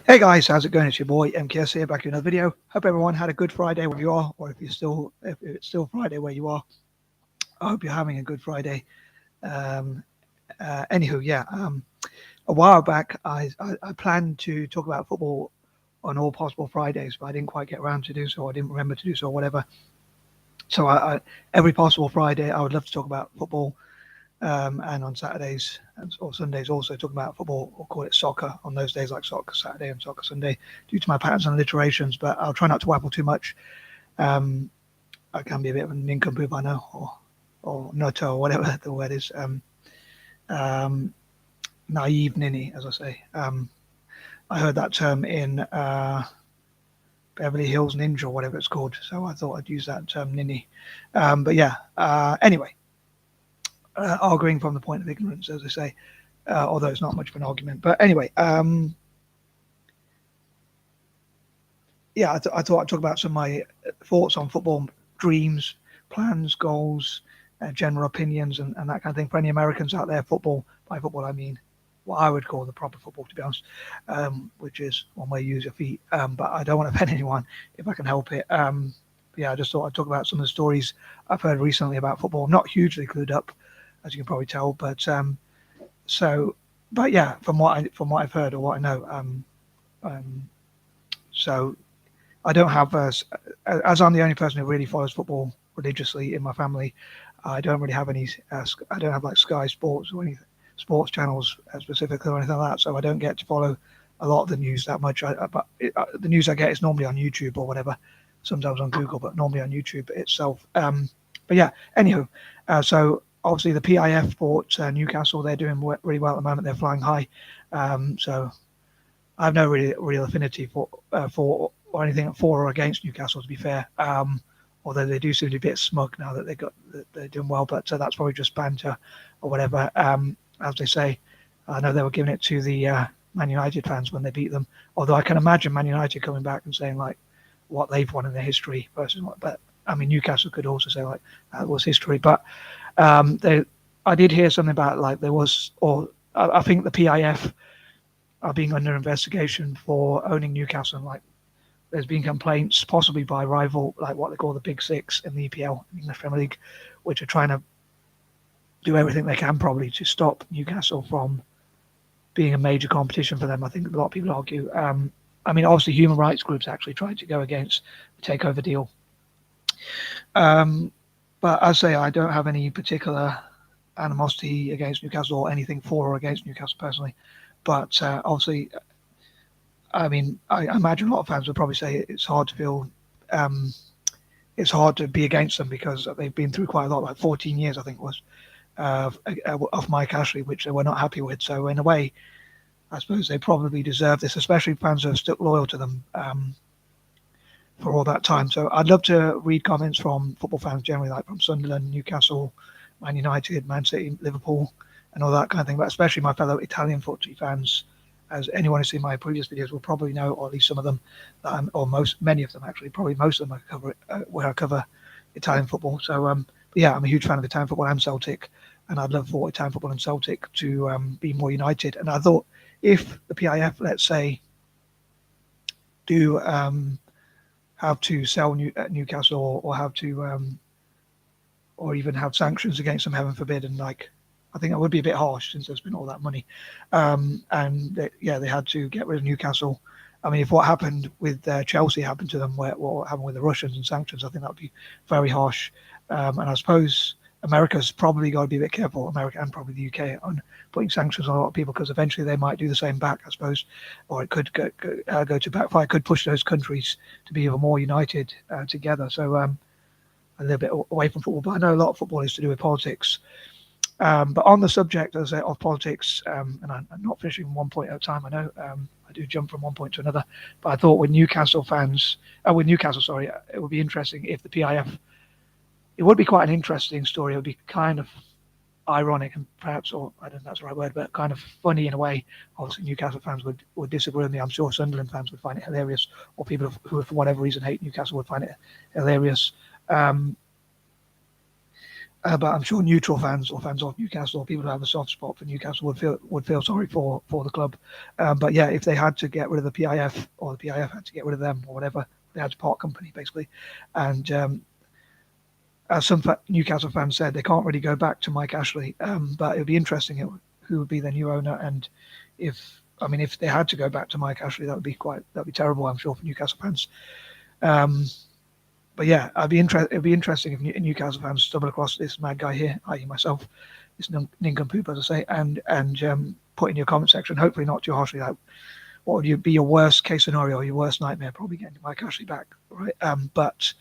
Hey guys, how's it going? It's your boy M.K.S here, back in another video. Hope everyone had a good Friday where you are, or if it's still Friday where you are. I hope you're having a good Friday. Um, Anywho, yeah. A while back, I planned to talk about football on all possible Fridays, but I didn't quite get around to do so. I didn't remember to do so, or whatever. So every possible Friday, I would love to talk about football. And on Saturdays or Sundays also talk about football or call it soccer on those days like soccer Saturday and soccer Sunday due to my patterns and alliterations, but I'll try not to waffle too much. Um, I can be a bit of a ninckumpoop, I know, or Nut-ter or whatever the word is. Um, Naive Ninny, as I say. I heard that term in Beverly Hills Ninja or whatever it's called, so I thought I'd use that term Ninny. But yeah, anyway, arguing from the point of ignorance, as I say. Although it's not much of an argument. But anyway, yeah, I thought I'd talk about some of my thoughts on football, dreams, plans, goals, general opinions, and that kind of thing. For any Americans out there, football, by football I mean what I would call the proper football, to be honest, which is one way you use your feet. But I don't want to offend anyone if I can help it. But yeah, I just thought I'd talk about some of the stories I've heard recently about football. I'm not hugely clued up, as you can probably tell, but so, but yeah, from what I've heard or what I know, um, so I don't have as I'm the only person who really follows football religiously in my family. I don't really have any. I don't have like Sky Sports or any sports channels specifically or anything like that. So I don't get to follow a lot of the news that much. The news I get is normally on YouTube or whatever, sometimes on Google, but normally on YouTube itself. But yeah, anywho, so obviously the PIF bought Newcastle. They're doing really well at the moment. They're flying high. So I have no really real affinity for or anything for or against Newcastle, to be fair. Although they do seem to be a bit smug now that they're doing well, but that's probably just banter or whatever. As they say, I know they were giving it to the Man United fans when they beat them. Although I can imagine Man United coming back and saying like what they've won in their history versus what. But I mean, Newcastle could also say like that was history. But I did hear something about like there was, or I think the PIF are being under investigation for owning Newcastle. And like there's been complaints, possibly by rival, like what they call the Big Six in the EPL, English Premier League, which are trying to do everything they can probably to stop Newcastle from being a major competition for them. I think a lot of people argue. I mean, obviously, human rights groups actually tried to go against the takeover deal. But as I say, I don't have any particular animosity against Newcastle or anything for or against Newcastle personally. But obviously, I mean, I imagine a lot of fans would probably say it's hard to feel, it's hard to be against them because they've been through quite a lot, like 14 years, I think it was, of Mike Ashley, which they were not happy with. So in a way, I suppose they probably deserve this, especially fans who are still loyal to them for all that time. So I'd love to read comments from football fans generally, like from Sunderland, Newcastle, Man United, Man City, Liverpool, and all that kind of thing. But especially my fellow Italian football fans, as anyone who's seen my previous videos will probably know, or at least some of them, or many of them actually, probably most of them I cover where I cover Italian football. So but yeah, I'm a huge fan of Italian football and Celtic, and I'd love for Italian football and Celtic to be more united. And I thought if the PIF, let's say, do have to sell Newcastle or have to or even have sanctions against them, heaven forbid, and like I think that would be a bit harsh since there's been all that money. And they had to get rid of Newcastle. I mean, if what happened with Chelsea happened to them, what happened with the Russians and sanctions, I think that would be very harsh. And I suppose America's probably got to be a bit careful, America and probably the UK, on putting sanctions on a lot of people because eventually they might do the same back, I suppose, or it could go to backfire. It could push those countries to be even more united together. So a little bit away from football, but I know a lot of football is to do with politics. But on the subject, as I say, of politics, and I'm not finishing one point at a time, I know I do jump from one point to another, but I thought with Newcastle, sorry, it would be interesting if the PIF, it would be quite an interesting story. It would be kind of ironic and perhaps, or I don't know if that's the right word, but kind of funny in a way. Obviously, Newcastle fans would disagree with me. I'm sure Sunderland fans would find it hilarious, or people who, for whatever reason, hate Newcastle would find it hilarious. But I'm sure neutral fans or fans of Newcastle or people who have a soft spot for Newcastle would feel sorry for the club. But yeah, if they had to get rid of the PIF or the PIF had to get rid of them or whatever, they had to part company basically. And as some Newcastle fans said, they can't really go back to Mike Ashley. But it would be interesting who would be their new owner. And if they had to go back to Mike Ashley, that'd be terrible, I'm sure, for Newcastle fans. Um, but yeah, it'd be interesting if Newcastle fans stumble across this mad guy here, i.e. myself, this Ninckumpoop, as I say, and put in your comment section, hopefully not too harshly, like what would you be your worst case scenario, your worst nightmare? Probably getting Mike Ashley back, right? But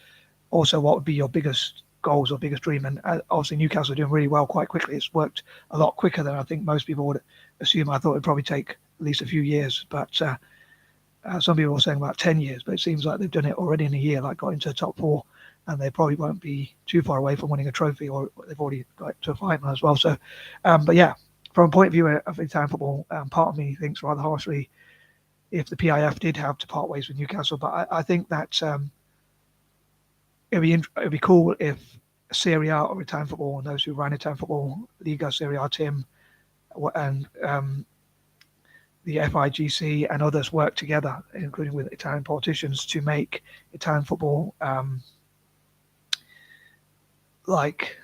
also, what would be your biggest goals or biggest dream? And obviously, Newcastle are doing really well quite quickly. It's worked a lot quicker than I think most people would assume. I thought it'd probably take at least a few years, but some people were saying about 10 years, but it seems like they've done it already in a year, like got into the top four, and they probably won't be too far away from winning a trophy, or they've already got to a final as well. So, but yeah, from a point of view of Italian football, part of me thinks rather harshly if the PIF did have to part ways with Newcastle, but I think that it'd be cool if Serie A or Italian football and those who ran Italian football, Liga, Serie A, Tim, and the FIGC and others work together, including with Italian politicians, to make Italian football like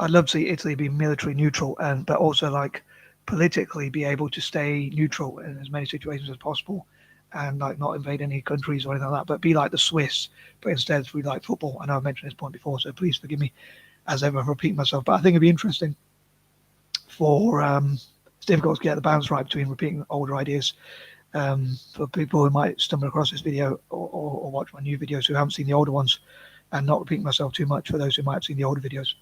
I'd love to see Italy be military neutral, and but also like politically be able to stay neutral in as many situations as possible, and like not invade any countries or anything like that, but be like the Swiss, but instead through like football. I know I mentioned this point before, so please forgive me as ever for repeating myself. But I think it'd be interesting for it's difficult to get the balance right between repeating older ideas. For people who might stumble across this video or watch my new videos who haven't seen the older ones, and not repeating myself too much for those who might have seen the older videos.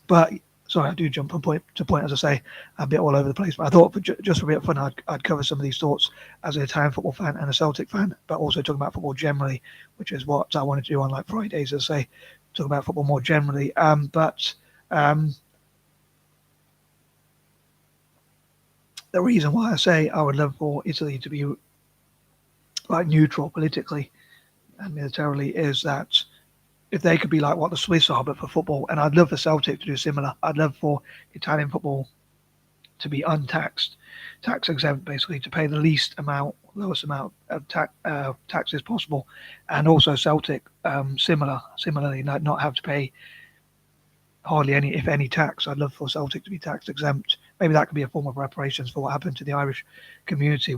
But sorry, I do jump from point to point, as I say, a bit all over the place. But I thought just for a bit of fun, I'd cover some of these thoughts as an Italian football fan and a Celtic fan, but also talking about football generally, which is what I wanted to do on like Fridays, as I say, talk about football more generally. But the reason why I say I would love for Italy to be like neutral politically and militarily is that if they could be like what the Swiss are, but for football, and I'd love for Celtic to do similar. I'd love for Italian football to be untaxed, tax exempt, basically, to pay the lowest amount of taxes possible, and also Celtic similarly, not have to pay hardly any, if any, tax. I'd love for Celtic to be tax exempt. Maybe that could be a form of reparations for what happened to the Irish community,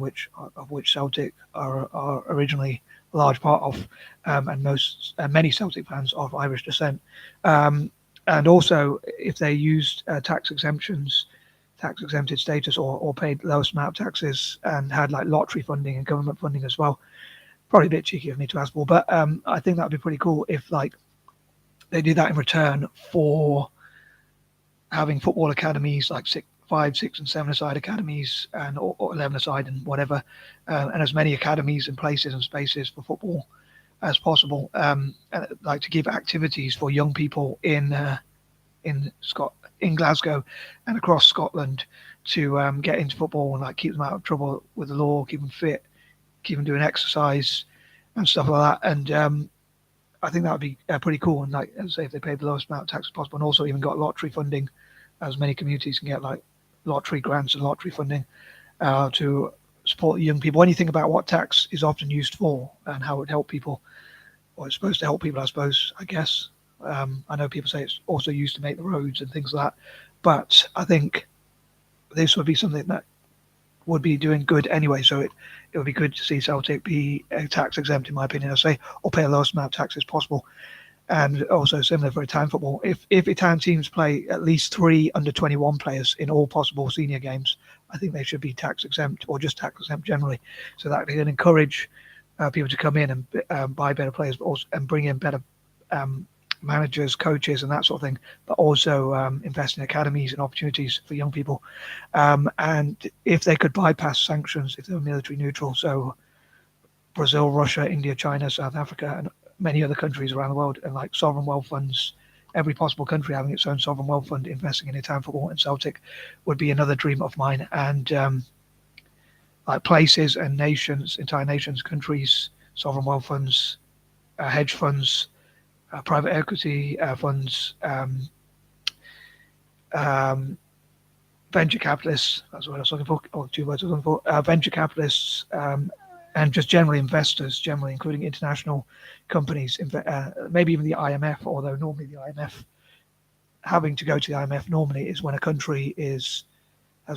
of which Celtic are originally a large part of, and many Celtic fans are of Irish descent. And also, if they used tax exempted status, or paid lowest amount of taxes and had like lottery funding and government funding as well. Probably a bit cheeky of me to ask for, but I think that would be pretty cool if like they do that in return for having football academies like 5, 6, and 7-a-side academies, or 11-a-side and whatever, and as many academies and places and spaces for football as possible. Like to give activities for young people in Glasgow and across Scotland to get into football and like keep them out of trouble with the law, keep them fit, keep them doing exercise and stuff like that. And I think that would be pretty cool. And like, as I say, if they paid the lowest amount of tax as possible, and also even got lottery funding, as many communities can get like lottery grants and lottery funding to support young people. When you think about what tax is often used for and how it would help people, or it's supposed to help people, I suppose, I guess. I know people say it's also used to make the roads and things like that, but I think this would be something that would be doing good anyway. So it would be good to see Celtic be tax exempt, in my opinion, I say, or pay the lowest amount of tax as possible. And also similar for Italian football. If Italian teams play at least 3 under-21 players in all possible senior games, I think they should be tax exempt, or just tax exempt generally, so that they can encourage people to come in and buy better players, but also and bring in better managers, coaches, and that sort of thing, but also invest in academies and opportunities for young people. And if they could bypass sanctions, if they were military neutral, so Brazil, Russia, India, China, South Africa, and many other countries around the world, and like sovereign wealth funds, every possible country having its own sovereign wealth fund investing in Italian football and Celtic would be another dream of mine. And like places and nations, entire nations, countries, sovereign wealth funds, hedge funds, private equity funds, venture capitalists, that's what I was looking for, or two words I was looking for, venture capitalists, and just generally investors, generally including international companies, maybe even the IMF, although normally the IMF, having to go to the IMF normally is when a country has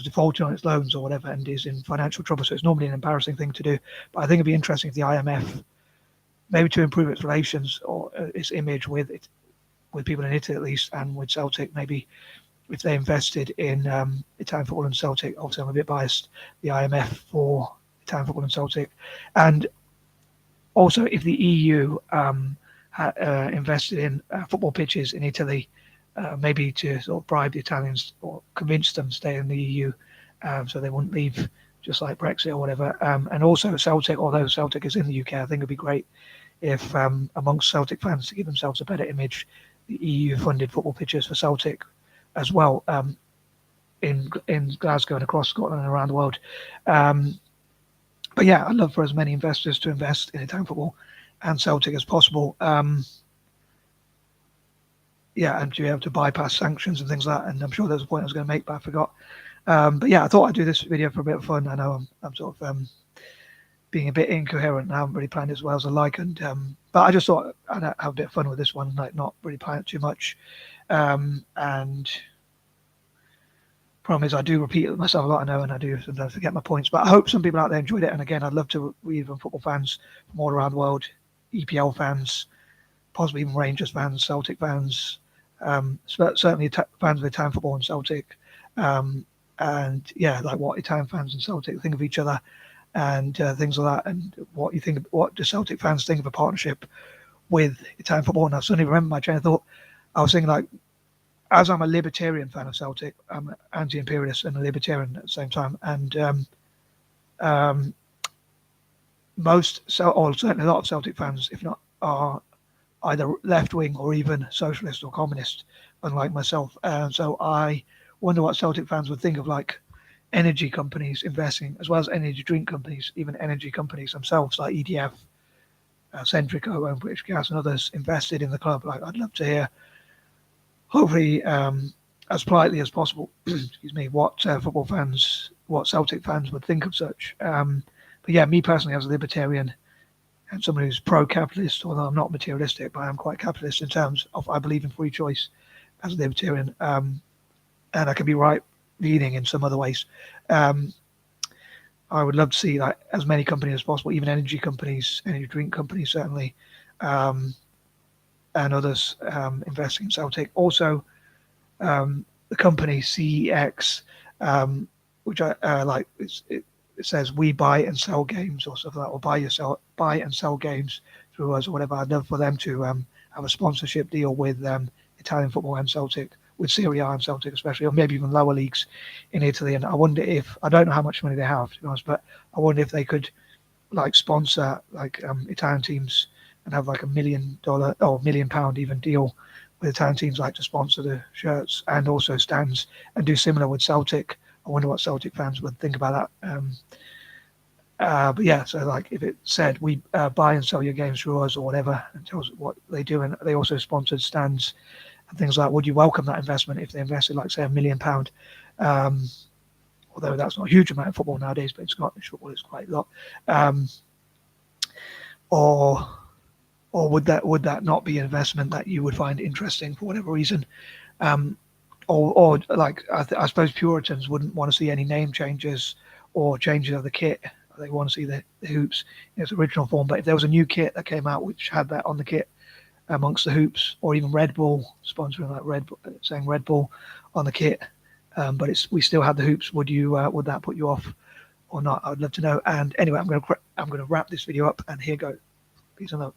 defaulted on its loans or whatever and is in financial trouble. So it's normally an embarrassing thing to do. But I think it'd be interesting if the IMF, maybe to improve its relations or its image with people in Italy at least, and with Celtic, maybe if they invested in Italian football and Celtic. Obviously, I'm a bit biased, the IMF for Italian football and Celtic. And also, if the EU invested in football pitches in Italy, maybe to sort of bribe the Italians or convince them to stay in the EU, so they wouldn't leave, just like Brexit or whatever. And also Celtic, although Celtic is in the UK, I think it'd be great if amongst Celtic fans to give themselves a better image, the EU funded football pitches for Celtic as well, in Glasgow and across Scotland and around the world. But yeah, I'd love for as many investors to invest in Italian football and Celtic as possible. Yeah, and to be able to bypass sanctions and things like that. And I'm sure there's a point I was going to make, but I forgot. But yeah, I thought I'd do this video for a bit of fun. I know I'm sort of being a bit incoherent and I haven't really planned it as well as I like. And but I just thought I'd have a bit of fun with this one, like not really plan it too much. And problem is I do repeat it myself a lot, I know, and I do sometimes forget my points. But I hope some people out there enjoyed it. And again, I'd love to read from football fans from all around the world, EPL fans, possibly even Rangers fans, Celtic fans, certainly fans of Italian football and Celtic, and yeah, like what Italian fans and Celtic think of each other, and things like that, and what you think, what do Celtic fans think of a partnership with Italian football. And I suddenly remember my train of thought. I was thinking, like, as I'm a libertarian fan of Celtic, I'm an anti-imperialist and a libertarian at the same time, and or certainly a lot of Celtic fans, if not, are either left-wing or even socialist or communist, unlike myself. So I wonder what Celtic fans would think of, like, energy companies investing, as well as energy drink companies, even energy companies themselves, like EDF, Centrica, and British Gas, and others invested in the club. Like, I'd love to hear, hopefully, as politely as possible, excuse me, what Celtic fans would think of such. But yeah, me personally, as a libertarian, and someone who's pro-capitalist, although I'm not materialistic, but I'm quite capitalist in terms of I believe in free choice as a libertarian, and I can be right-leaning in some other ways. I would love to see, like, as many companies as possible, even energy companies, energy drink companies certainly, and others investing in Celtic. Also, the company CEX, which I like, it says we buy and sell games or stuff like that, or buy and sell games through us or whatever. I'd love for them to have a sponsorship deal with Italian football and Celtic, with Serie A and Celtic especially, or maybe even lower leagues in Italy. And I wonder if, I don't know how much money they have, to be honest, but I wonder if they could, like, sponsor, like, Italian teams and have like $1 million or £1 million even deal with Italian teams, like, to sponsor the shirts and also stands, and do similar with Celtic. I wonder what Celtic fans would think about that. But yeah, so, like, if it said we buy and sell your games through us or whatever, and tells what they do, and they also sponsored stands and things like that, would you welcome that investment if they invested, like, say, £1 million? Although that's not a huge amount of football nowadays, but in Scottish football it's quite a lot. Or would that not be an investment that you would find interesting for whatever reason? Or like, I suppose Puritans wouldn't want to see any name changes or changes of the kit. They want to see the hoops in its original form. But if there was a new kit that came out which had that on the kit amongst the hoops, or even Red Bull sponsoring, like, Red Bull, saying Red Bull on the kit, but we still had the hoops, would that put you off or not? I'd love to know. And anyway, I'm going to wrap this video up, and here goes. Peace and love.